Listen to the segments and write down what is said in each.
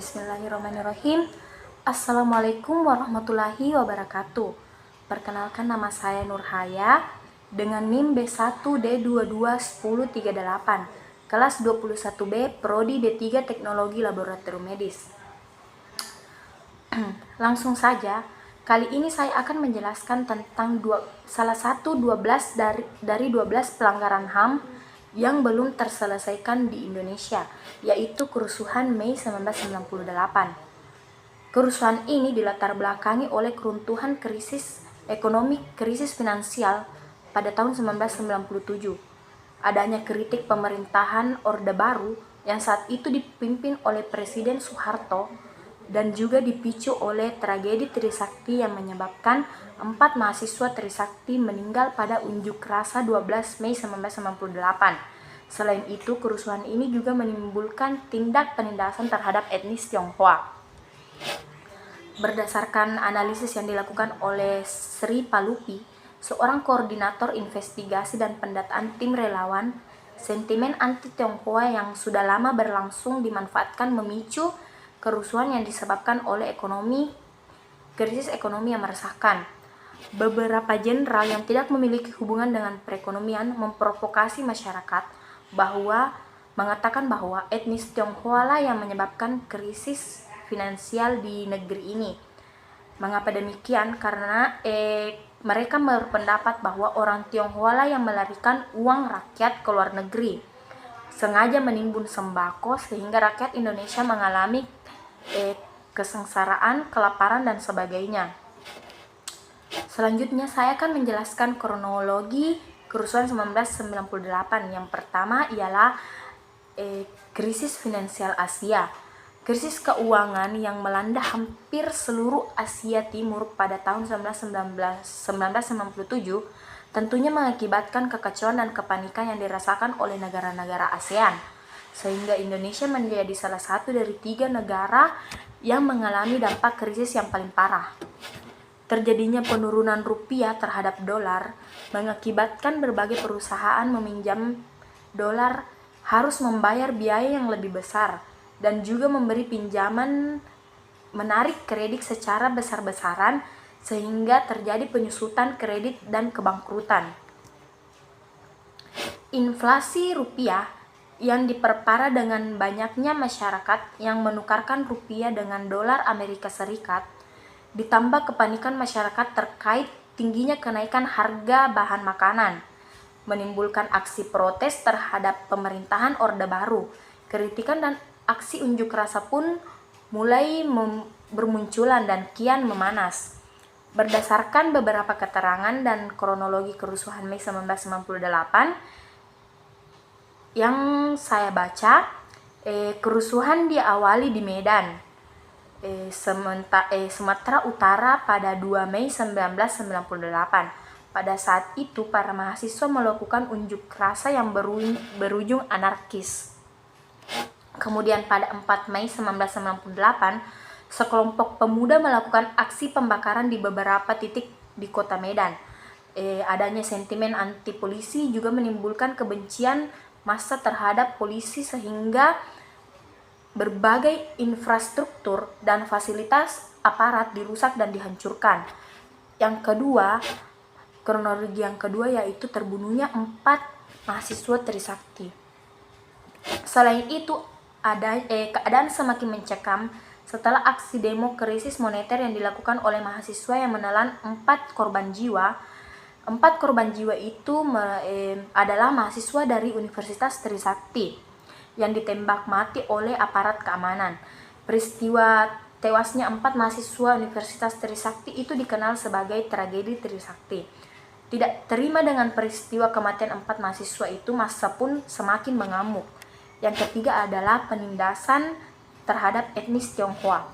Bismillahirrahmanirrahim. Assalamualaikum warahmatullahi wabarakatuh. Perkenalkan, nama saya Nurhaya dengan NIM B1D221038, kelas 21B, Prodi D3 Teknologi Laboratorium Medis. Langsung saja, kali ini saya akan menjelaskan tentang salah satu 12 dari 12 pelanggaran HAM yang belum terselesaikan di Indonesia, yaitu kerusuhan Mei 1998. Kerusuhan ini dilatar belakangi oleh keruntuhan krisis ekonomi, krisis finansial pada tahun 1997. Adanya kritik pemerintahan Orde Baru yang saat itu dipimpin oleh Presiden Soeharto dan juga dipicu oleh tragedi Trisakti yang menyebabkan 4 mahasiswa Trisakti meninggal pada unjuk rasa 12 Mei 1998. Selain itu, kerusuhan ini juga menimbulkan tindak penindasan terhadap etnis Tionghoa. Berdasarkan analisis yang dilakukan oleh Sri Palupi, seorang koordinator investigasi dan pendataan tim relawan, sentimen anti-Tionghoa yang sudah lama berlangsung dimanfaatkan memicu kerusuhan yang disebabkan oleh krisis ekonomi yang meresahkan. Beberapa jenderal yang tidak memiliki hubungan dengan perekonomian memprovokasi masyarakat mengatakan bahwa etnis Tionghoa lah yang menyebabkan krisis finansial di negeri ini. Mengapa demikian? Karena mereka berpendapat bahwa orang Tionghoa lah yang melarikan uang rakyat ke luar negeri, sengaja menimbun sembako sehingga rakyat Indonesia mengalami kesengsaraan, kelaparan, dan sebagainya. Selanjutnya saya akan menjelaskan kronologi kerusuhan 1998. Yang pertama ialah krisis finansial Asia. Krisis keuangan yang melanda hampir seluruh Asia Timur pada tahun 1997 tentunya mengakibatkan kekacauan dan kepanikan yang dirasakan oleh negara-negara ASEAN, sehingga Indonesia menjadi salah satu dari 3 negara yang mengalami dampak krisis yang paling parah. Terjadinya penurunan rupiah terhadap dolar mengakibatkan berbagai perusahaan meminjam dolar harus membayar biaya yang lebih besar dan juga memberi pinjaman, menarik kredit secara besar-besaran sehingga terjadi penyusutan kredit dan kebangkrutan. Inflasi rupiah yang diperparah dengan banyaknya masyarakat yang menukarkan rupiah dengan dolar Amerika Serikat, ditambah kepanikan masyarakat terkait tingginya kenaikan harga bahan makanan, menimbulkan aksi protes terhadap pemerintahan Orde Baru. Kritikan dan aksi unjuk rasa pun mulai bermunculan dan kian memanas. Berdasarkan beberapa keterangan dan kronologi kerusuhan Mei 1998 yang saya baca, kerusuhan diawali di Medan, Sumatera Utara pada 2 Mei 1998. Pada saat itu para mahasiswa melakukan unjuk rasa yang berujung anarkis. Kemudian pada 4 Mei 1998, sekelompok pemuda melakukan aksi pembakaran di beberapa titik di kota Medan. Adanya sentimen anti polisi juga menimbulkan kebencian massa terhadap polisi sehingga berbagai infrastruktur dan fasilitas aparat dirusak dan dihancurkan. Yang kedua, kronologi yang kedua yaitu terbunuhnya 4 mahasiswa Trisakti. Selain itu, keadaan semakin mencekam setelah aksi demo krisis moneter yang dilakukan oleh mahasiswa yang menelan 4 korban jiwa. 4 korban jiwa itu adalah mahasiswa dari Universitas Trisakti yang ditembak mati oleh aparat keamanan. Peristiwa tewasnya 4 mahasiswa Universitas Trisakti itu dikenal sebagai tragedi Trisakti. Tidak terima dengan peristiwa kematian 4 mahasiswa itu, massa pun semakin mengamuk. Yang ketiga adalah penindasan terhadap etnis Tionghoa.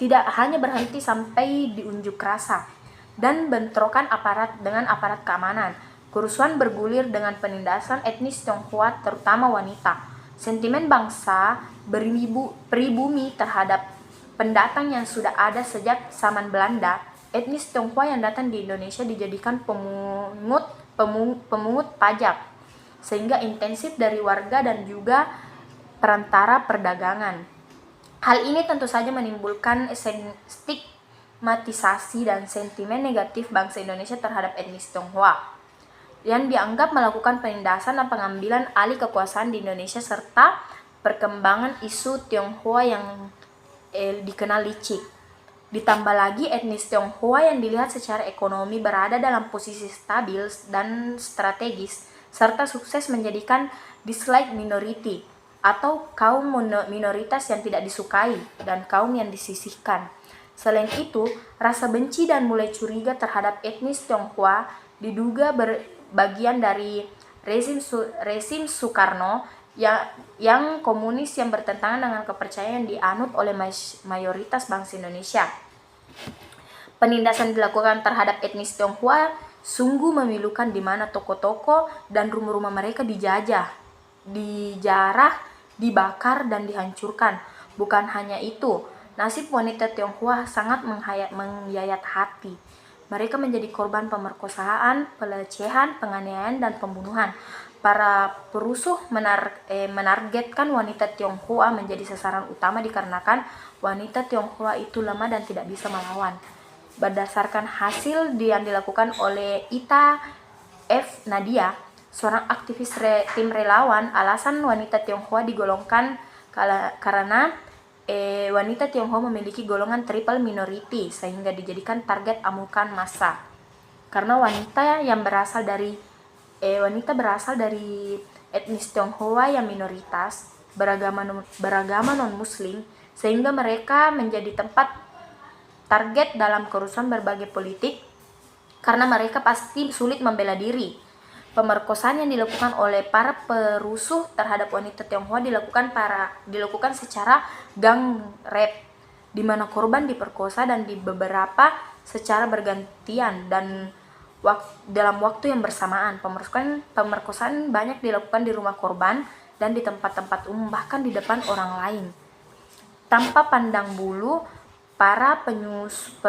Tidak hanya berhenti sampai di unjuk rasa dan bentrokan dengan aparat keamanan. Kerusuhan bergulir dengan penindasan etnis Tionghoa, terutama wanita. Sentimen bangsa pribumi terhadap pendatang yang sudah ada sejak zaman Belanda. Etnis Tionghoa yang datang di Indonesia dijadikan pemungut pajak, sehingga intensif dari warga dan juga perantara perdagangan. Hal ini tentu saja menimbulkan stigmatisasi dan sentimen negatif bangsa Indonesia terhadap etnis Tionghoa yang dianggap melakukan penindasan dan pengambilan alih kekuasaan di Indonesia serta perkembangan isu Tionghoa yang dikenal licik. Ditambah lagi etnis Tionghoa yang dilihat secara ekonomi berada dalam posisi stabil dan strategis serta sukses menjadikan dislike minority atau kaum minoritas yang tidak disukai dan kaum yang disisihkan. Selain itu, rasa benci dan mulai curiga terhadap etnis Tionghoa diduga bagian dari rezim Soekarno yang komunis yang bertentangan dengan kepercayaan yang dianut oleh mayoritas bangsa Indonesia. Penindasan dilakukan terhadap etnis Tionghoa sungguh memilukan, di mana toko-toko dan rumah-rumah mereka dijajah, dijarah, dibakar dan dihancurkan. Bukan hanya itu, nasib wanita Tionghoa sangat menghayat hati. Mereka menjadi korban pemerkosaan, pelecehan, penganiayaan, dan pembunuhan. Para perusuh menargetkan wanita Tionghoa menjadi sasaran utama dikarenakan wanita Tionghoa itu lemah dan tidak bisa melawan. Berdasarkan hasil yang dilakukan oleh Ita F. Nadia, seorang aktivis tim relawan, alasan wanita Tionghoa digolongkan karena wanita Tionghoa memiliki golongan triple minority sehingga dijadikan target amukan massa. Karena wanita berasal dari etnis Tionghoa yang minoritas, beragama non-muslim, sehingga mereka menjadi tempat target dalam kerusuhan berbagai politik karena mereka pasti sulit membela diri. Pemerkosaan yang dilakukan oleh para perusuh terhadap wanita Tionghoa dilakukan secara gang rape, di mana korban diperkosa dan di beberapa secara bergantian dan dalam waktu yang bersamaan. Pemerkosaan banyak dilakukan di rumah korban dan di tempat-tempat umum, bahkan di depan orang lain. Tanpa pandang bulu, para perusuh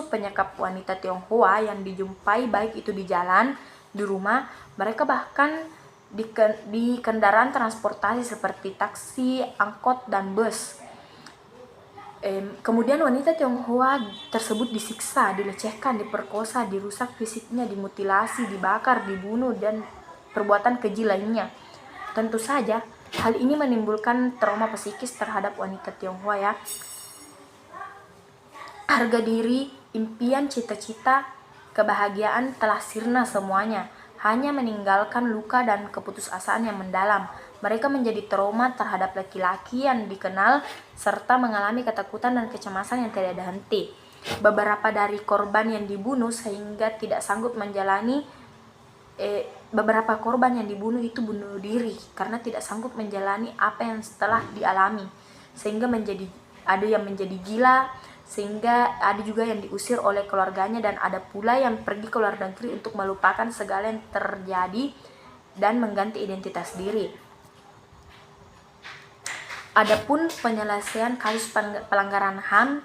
penyekap wanita Tionghoa yang dijumpai baik itu di jalan, di rumah, mereka bahkan di kendaraan transportasi seperti taksi, angkot, dan bus. Kemudian wanita Tionghoa tersebut disiksa, dilecehkan, diperkosa, dirusak fisiknya, dimutilasi, dibakar, dibunuh, dan perbuatan keji lainnya. Tentu saja hal ini menimbulkan trauma psikis terhadap wanita Tionghoa ya. Harga diri, impian, cita-cita, kebahagiaan telah sirna semuanya, hanya meninggalkan luka dan keputusasaan yang mendalam. Mereka menjadi trauma terhadap laki-laki yang dikenal serta mengalami ketakutan dan kecemasan yang tidak ada henti. Beberapa dari korban yang dibunuh sehingga tidak sanggup menjalani beberapa korban yang dibunuh itu bunuh diri karena tidak sanggup menjalani apa yang setelah dialami, sehingga ada yang menjadi gila, sehingga ada juga yang diusir oleh keluarganya, dan ada pula yang pergi ke luar negeri untuk melupakan segala yang terjadi dan mengganti identitas diri. Adapun penyelesaian kasus pelanggaran HAM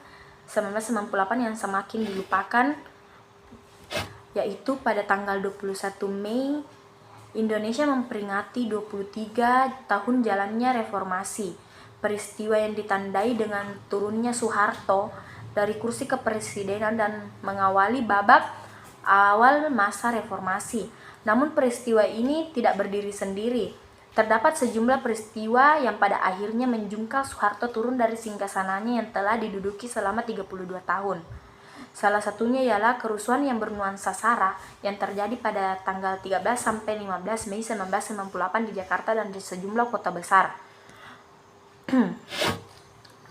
1998 yang semakin dilupakan, yaitu pada tanggal 21 Mei Indonesia memperingati 23 tahun jalannya reformasi. Peristiwa yang ditandai dengan turunnya Soeharto dari kursi kepresidenan dan mengawali babak awal masa reformasi. Namun peristiwa ini tidak berdiri sendiri. Terdapat sejumlah peristiwa yang pada akhirnya menjungkal Soeharto turun dari singgasananya yang telah diduduki selama 32 tahun. Salah satunya ialah kerusuhan yang bernuansa SARA yang terjadi pada tanggal 13 sampai 15 Mei 1998 di Jakarta dan di sejumlah kota besar.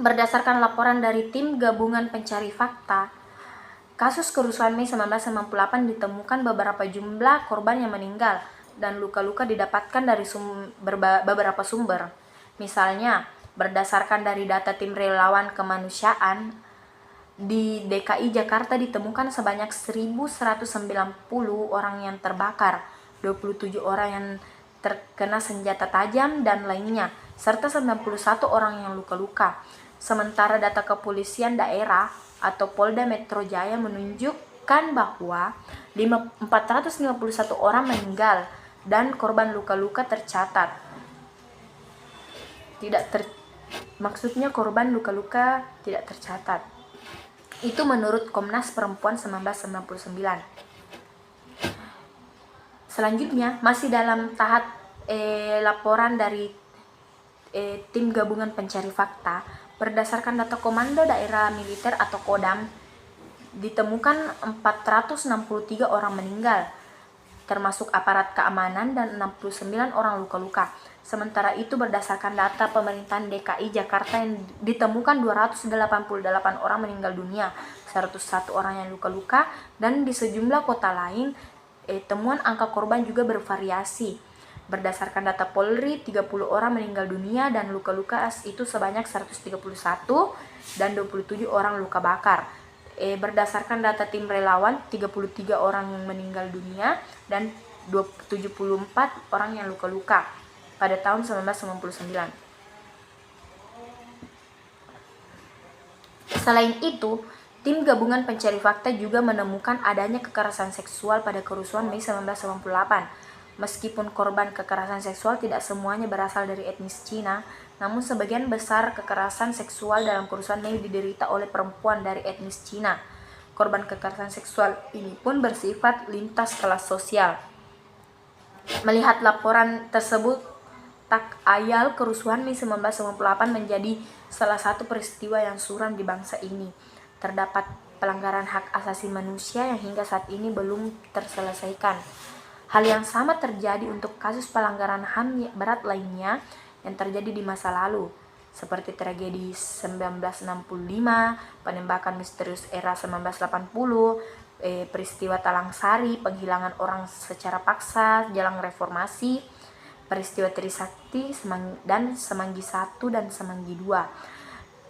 Berdasarkan laporan dari tim gabungan pencari fakta, kasus kerusuhan Mei 1998 ditemukan beberapa jumlah korban yang meninggal dan luka-luka didapatkan dari beberapa sumber. Misalnya, berdasarkan dari data tim relawan kemanusiaan, di DKI Jakarta ditemukan sebanyak 1.190 orang yang terbakar, 27 orang yang terkena senjata tajam dan lainnya, serta 91 orang yang luka-luka. Sementara data kepolisian daerah atau Polda Metro Jaya menunjukkan bahwa 451 orang meninggal dan korban luka-luka tercatat. Maksudnya korban luka-luka tidak tercatat. Itu menurut Komnas Perempuan 1999. Selanjutnya, masih dalam tahap laporan dari tim gabungan pencari fakta, berdasarkan data Komando Daerah Militer atau Kodam, ditemukan 463 orang meninggal, termasuk aparat keamanan, dan 69 orang luka-luka. Sementara itu, berdasarkan data pemerintahan DKI Jakarta, yang ditemukan 288 orang meninggal dunia, 101 orang yang luka-luka, dan di sejumlah kota lain temuan angka korban juga bervariasi. Berdasarkan data Polri, 30 orang meninggal dunia dan luka-luka itu sebanyak 131 dan 27 orang luka bakar. Berdasarkan data tim relawan, 33 orang yang meninggal dunia dan 74 orang yang luka-luka pada tahun 1999. Selain itu, tim gabungan pencari fakta juga menemukan adanya kekerasan seksual pada kerusuhan Mei 1998. Meskipun korban kekerasan seksual tidak semuanya berasal dari etnis Cina, namun sebagian besar kekerasan seksual dalam kerusuhan Mei diderita oleh perempuan dari etnis Cina. Korban kekerasan seksual ini pun bersifat lintas kelas sosial. Melihat laporan tersebut, tak ayal kerusuhan Mei 1998 menjadi salah satu peristiwa yang suram di bangsa ini. Terdapat pelanggaran hak asasi manusia yang hingga saat ini belum terselesaikan. Hal yang sama terjadi untuk kasus pelanggaran HAM berat lainnya yang terjadi di masa lalu, seperti tragedi 1965, penembakan misterius era 1980, peristiwa Talang Sari, penghilangan orang secara paksa, jelang reformasi, peristiwa Trisakti, dan Semanggi I dan Semanggi II.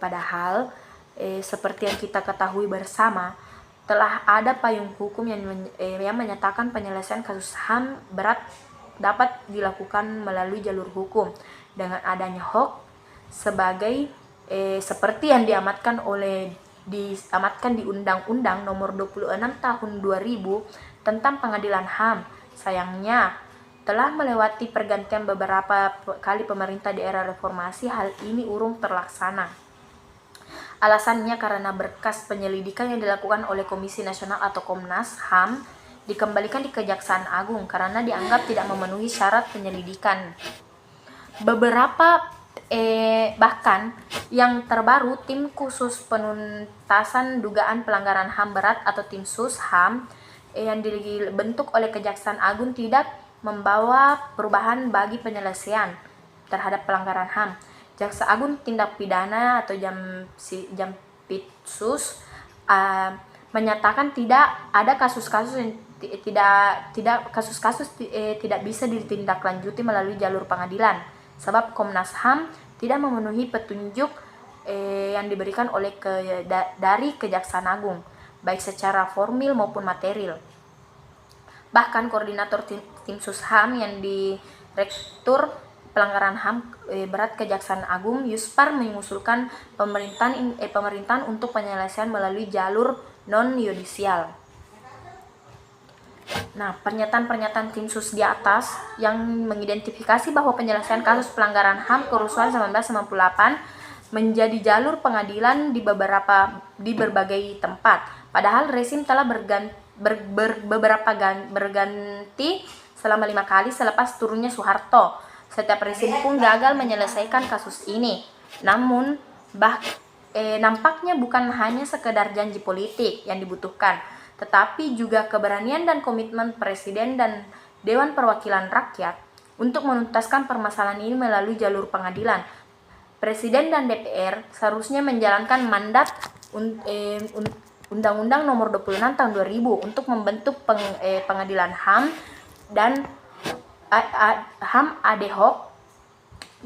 Padahal, seperti yang kita ketahui bersama, telah ada payung hukum yang menyatakan penyelesaian kasus HAM berat dapat dilakukan melalui jalur hukum dengan adanya HOK sebagai seperti yang diamatkan di Undang-Undang Nomor 26 Tahun 2000 tentang Pengadilan HAM. Sayangnya, telah melewati pergantian beberapa kali pemerintah di era reformasi, hal ini urung terlaksana. Alasannya karena berkas penyelidikan yang dilakukan oleh Komisi Nasional atau Komnas HAM dikembalikan di Kejaksaan Agung karena dianggap tidak memenuhi syarat penyelidikan. Beberapa bahkan yang terbaru, tim khusus penuntasan dugaan pelanggaran HAM berat atau tim sus HAM yang dibentuk oleh Kejaksaan Agung tidak membawa perubahan bagi penyelesaian terhadap pelanggaran HAM. Jaksa Agung Tindak Pidana atau Jampitsus menyatakan tidak ada kasus-kasus yang tidak bisa ditindaklanjuti melalui jalur pengadilan, sebab Komnas HAM tidak memenuhi petunjuk yang diberikan dari Kejaksaan Agung, baik secara formil maupun material. Bahkan koordinator tim sus HAM yang Direktur Pelanggaran HAM berat Kejaksaan Agung Yuspar mengusulkan pemerintahan untuk penyelesaian melalui jalur non-yudisial. Nah, pernyataan tim sus di atas yang mengidentifikasi bahwa penyelesaian kasus pelanggaran HAM kerusuhan 1998 menjadi jalur pengadilan di berbagai tempat. Padahal rezim telah berganti selama 5 kali selepas turunnya Soeharto. Setiap rezim pun gagal menyelesaikan kasus ini. Namun, nampaknya bukan hanya sekedar janji politik yang dibutuhkan, tetapi juga keberanian dan komitmen Presiden dan Dewan Perwakilan Rakyat untuk menuntaskan permasalahan ini melalui jalur pengadilan. Presiden dan DPR seharusnya menjalankan mandat Undang-Undang Nomor 26 Tahun 2000 untuk membentuk pengadilan HAM dan HAM ad hoc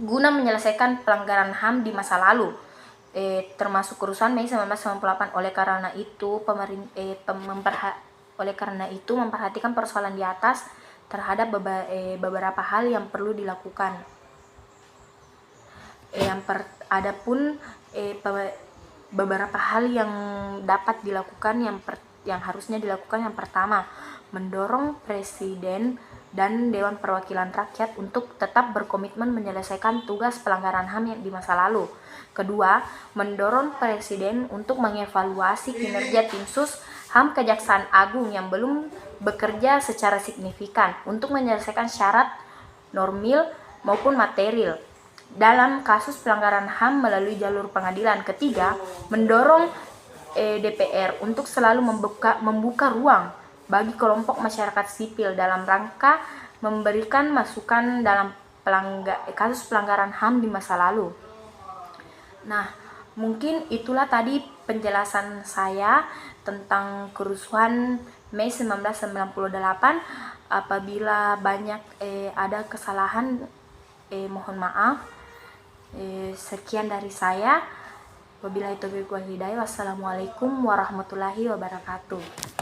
guna menyelesaikan pelanggaran HAM di masa lalu, termasuk kerusuhan Mei 1998. Oleh karena itu memperhatikan persoalan di atas terhadap beberapa hal yang perlu dilakukan. Adapun beberapa hal yang dapat dilakukan yang harusnya dilakukan, yang pertama, mendorong Presiden dan Dewan Perwakilan Rakyat untuk tetap berkomitmen menyelesaikan tugas pelanggaran HAM yang di masa lalu. Kedua, mendorong Presiden untuk mengevaluasi kinerja tim sus HAM Kejaksaan Agung yang belum bekerja secara signifikan untuk menyelesaikan syarat normil maupun material dalam kasus pelanggaran HAM melalui jalur pengadilan. Ketiga, mendorong DPR untuk selalu membuka ruang bagi kelompok masyarakat sipil dalam rangka memberikan masukan dalam kasus pelanggaran HAM di masa lalu. Nah, mungkin itulah tadi penjelasan saya tentang kerusuhan Mei 1998. Apabila banyak ada kesalahan, mohon maaf. Sekian dari saya. Wabillahi taufiq wal hidayah. Wassalamualaikum warahmatullahi wabarakatuh.